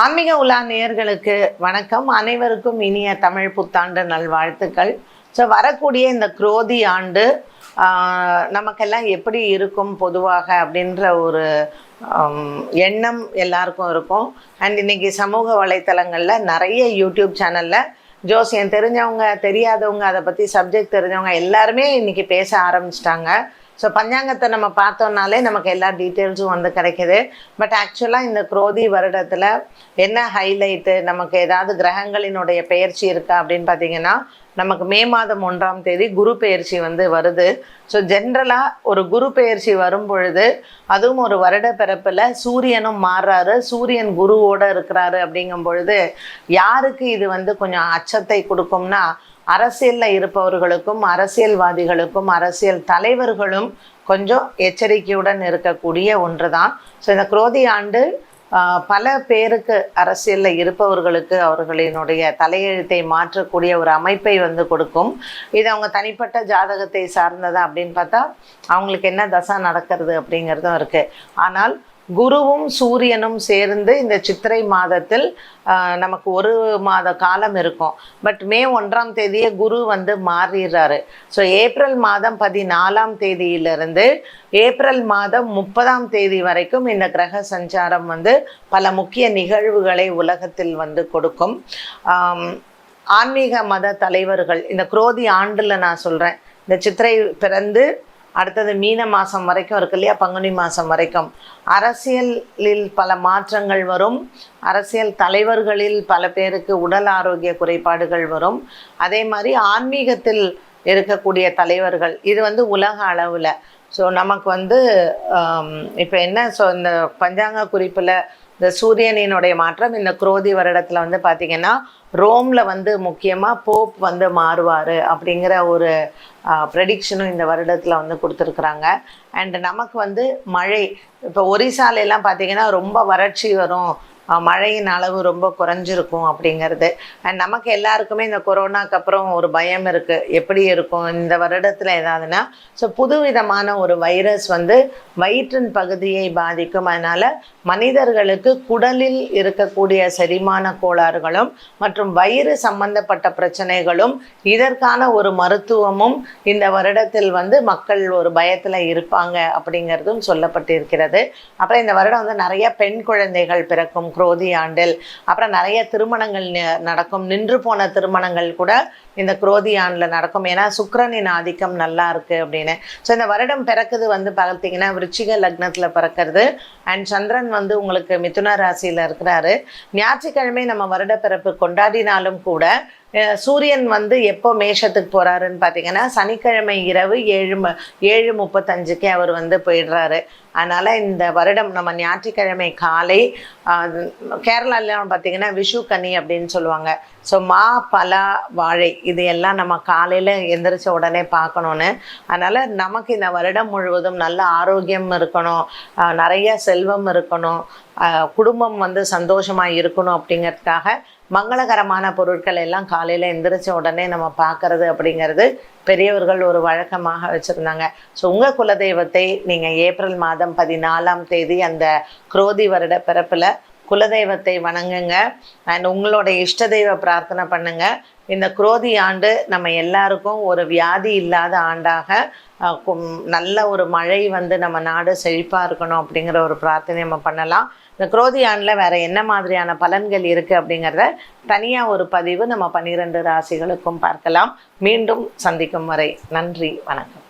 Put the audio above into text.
ஆன்மீக உலா நேயர்களுக்கு வணக்கம். அனைவருக்கும் இனிய தமிழ் புத்தாண்டு நல்வாழ்த்துக்கள். ஸோ வரக்கூடிய இந்த குரோதி ஆண்டு நமக்கெல்லாம் எப்படி இருக்கும் பொதுவாக அப்படின்ற ஒரு எண்ணம் எல்லாருக்கும் இருக்கும். அண்ட் இன்றைக்கி சமூக வலைத்தளங்களில் நிறைய யூடியூப் சேனலில் ஜோசியம் தெரிஞ்சவங்க தெரியாதவங்க அதை பற்றி சப்ஜெக்ட் தெரிஞ்சவங்க எல்லாருமே இன்றைக்கி பேச ஆரம்பிச்சிட்டாங்க. ஸோ பஞ்சாங்கத்தை நம்ம பார்த்தோம்னாலே நமக்கு எல்லா டீட்டெயில்ஸும் வந்து கிடைக்கிது. பட் ஆக்சுவலாக இந்த குரோதி வருடத்தில் என்ன ஹைலைட்டு, நமக்கு ஏதாவது கிரகங்களினுடைய பெயர்ச்சி இருக்கா அப்படின்னு பார்த்தீங்கன்னா, நமக்கு மே மாதம் 1ஆம் தேதி குரு பெயர்ச்சி வந்து வருது. ஸோ ஜென்ரலாக ஒரு குரு பெயர்ச்சி வரும் பொழுது, அதுவும் ஒரு வருட பிறப்பில் சூரியனும் மாறுறாரு, சூரியன் குருவோடு இருக்கிறாரு. அப்படிங்கும் பொழுது யாருக்கு இது வந்து கொஞ்சம் அச்சத்தை கொடுக்கும்னா, அரசியலில் இருப்பவர்களுக்கும் அரசியல்வாதிகளுக்கும் அரசியல் தலைவர்களும் கொஞ்சம் எச்சரிக்கையுடன் இருக்கக்கூடிய ஒன்று தான். ஸோ இந்த குரோதி ஆண்டு பல பேருக்கு அரசியலில் இருப்பவர்களுக்கு அவர்களினுடைய தலையெழுத்தை மாற்றக்கூடிய ஒரு அமைப்பை வந்து கொடுக்கும். இது அவங்க தனிப்பட்ட ஜாதகத்தை சார்ந்ததா அப்படின்னு பார்த்தா அவங்களுக்கு என்ன தசா நடக்கிறது அப்படிங்கிறதும் இருக்குது. ஆனால் குருவும் சூரியனும் சேர்ந்து இந்த சித்திரை மாதத்தில் நமக்கு ஒரு மாத காலம் இருக்கும். பட் மே 1ஆம் தேதியே குரு வந்து மாறிடுறாரு. ஸோ ஏப்ரல் மாதம் 14ஆம் தேதியிலிருந்து ஏப்ரல் மாதம் 30ஆம் தேதி வரைக்கும் இந்த கிரக சஞ்சாரம் வந்து பல முக்கிய நிகழ்வுகளை உலகத்தில் வந்து கொடுக்கும். ஆன்மீக மத தலைவர்கள் இந்த குரோதி ஆண்டில் நான் சொல்கிறேன், இந்த சித்திரை பிறந்து அடுத்தது மீன மாதம் வரைக்கும் இருக்கு இல்லையா, பங்குனி மாதம் வரைக்கும் அரசியலில் பல மாற்றங்கள் வரும். அரசியல் தலைவர்களில் பல பேருக்கு உடல் ஆரோக்கிய குறைபாடுகள் வரும். அதே மாதிரி ஆன்மீகத்தில் இருக்கக்கூடிய தலைவர்கள் இது வந்து உலக அளவில். ஸோ நமக்கு வந்து இப்போ என்ன, ஸோ இந்த பஞ்சாங்க குறிப்பில் இந்த சூரியனினுடைய மாற்றம் இந்த குரோதி வருடத்தில் வந்து பார்த்திங்கன்னா ரோமில் வந்து முக்கியமாக போப் வந்து மாறுவார் அப்படிங்கிற ஒரு ப்ரெடிக்ஷனும் இந்த வருடத்தில் வந்து கொடுத்துருக்குறாங்க. அண்டு நமக்கு வந்து மழை, இப்போ ஒரிசாலெல்லாம் பார்த்திங்கன்னா ரொம்ப வறட்சி வரும், மழையின் அளவு ரொம்ப குறைஞ்சிருக்கும் அப்படிங்கிறது. அண்ட் நமக்கு எல்லாருக்குமே இந்த கொரோனாக்கு அப்புறம் ஒரு பயம் இருக்குது, எப்படி இருக்கும் இந்த வருடத்தில் ஏதாவதுன்னா. ஸோ புதுவிதமான ஒரு வைரஸ் வந்து வயிற்றின் பகுதியை பாதிக்கும். அதனால் மனிதர்களுக்கு குடலில் இருக்கக்கூடிய செரிமான கோளாறுகளும் மற்றும் வயிறு சம்பந்தப்பட்ட பிரச்சனைகளும் இதற்கான ஒரு மருத்துவமும் இந்த வருடத்தில் வந்து மக்கள் ஒரு பயத்தில் இருப்பாங்க அப்படிங்கிறதும் சொல்லப்பட்டிருக்கிறது. அப்புறம் இந்த வருடம் வந்து நிறைய பெண் குழந்தைகள் பிறக்கும் குரோதி ஆண்டில். அப்புறம் நிறைய திருமணங்கள் நடக்கும், நின்று போன திருமணங்கள் கூட இந்த குரோதி ஆண்டில் நடக்கும். ஏன்னா சுக்கிரனின் ஆதிக்கம் நல்லா இருக்குது அப்படின்னு. ஸோ இந்த வருடம் பிறக்குது வந்து பார்த்தீங்கன்னா விருச்சிக லக்னத்தில் பிறக்கிறது. அண்ட் சந்திரன் வந்து உங்களுக்கு மிதுன ராசியில் இருக்கிறாரு. ஞாயிற்றுக்கிழமை நம்ம வருட பிறப்பு கொண்டாடினாலும் கூட சூரியன் வந்து எப்போ மேஷத்துக்கு போகிறாருன்னு பார்த்தீங்கன்னா சனிக்கிழமை இரவு 7:35 அவர் வந்து போயிடுறாரு. அதனால் இந்த வருடம் நம்ம ஞாயிற்றுக்கிழமை காலை கேரளாலாம் பார்த்திங்கன்னா விஷு கனி அப்படின்னு சொல்லுவாங்க. ஸோ மா பலா வாழை இது எல்லாம் நம்ம காலையில் எந்திரிச்ச உடனே பார்க்கணுன்னு. அதனால் நமக்கு இந்த வருடம் முழுவதும் நல்ல ஆரோக்கியம் இருக்கணும், நிறைய செல்வம் இருக்கணும், குடும்பம் வந்து சந்தோஷமாக இருக்கணும் அப்படிங்கிறதுக்காக மங்களகரமான பொருட்கள் எல்லாம் காலையில் எந்திரிச்ச உடனே நம்ம பார்க்குறது அப்படிங்கிறது பெரியவர்கள் ஒரு வழக்கமாக வச்சுருந்தாங்க. ஸோ உங்கள் குலதெய்வத்தை நீங்கள் ஏப்ரல் மாதம் 14ஆம் தேதி அந்த குரோதி வருட பிறப்பில் குலதெய்வத்தை வணங்குங்க. அண்ட் உங்களோட இஷ்ட தெய்வ பிரார்த்தனை பண்ணுங்க. இந்த குரோதி ஆண்டு நம்ம எல்லாருக்கும் ஒரு வியாதி இல்லாத ஆண்டாக, நல்ல ஒரு மழை வந்து நம்ம நாடு செழிப்பாக இருக்கணும் அப்படிங்கிற ஒரு பிரார்த்தனை நம்ம பண்ணலாம். இந்த குரோதி ஆண்டில் வேறு என்ன மாதிரியான பலன்கள் இருக்குது அப்படிங்கிறத தனியாக ஒரு பதிவு நம்ம 12 ராசிகளுக்கும் பார்க்கலாம். மீண்டும் சந்திக்கும் வரை நன்றி, வணக்கம்.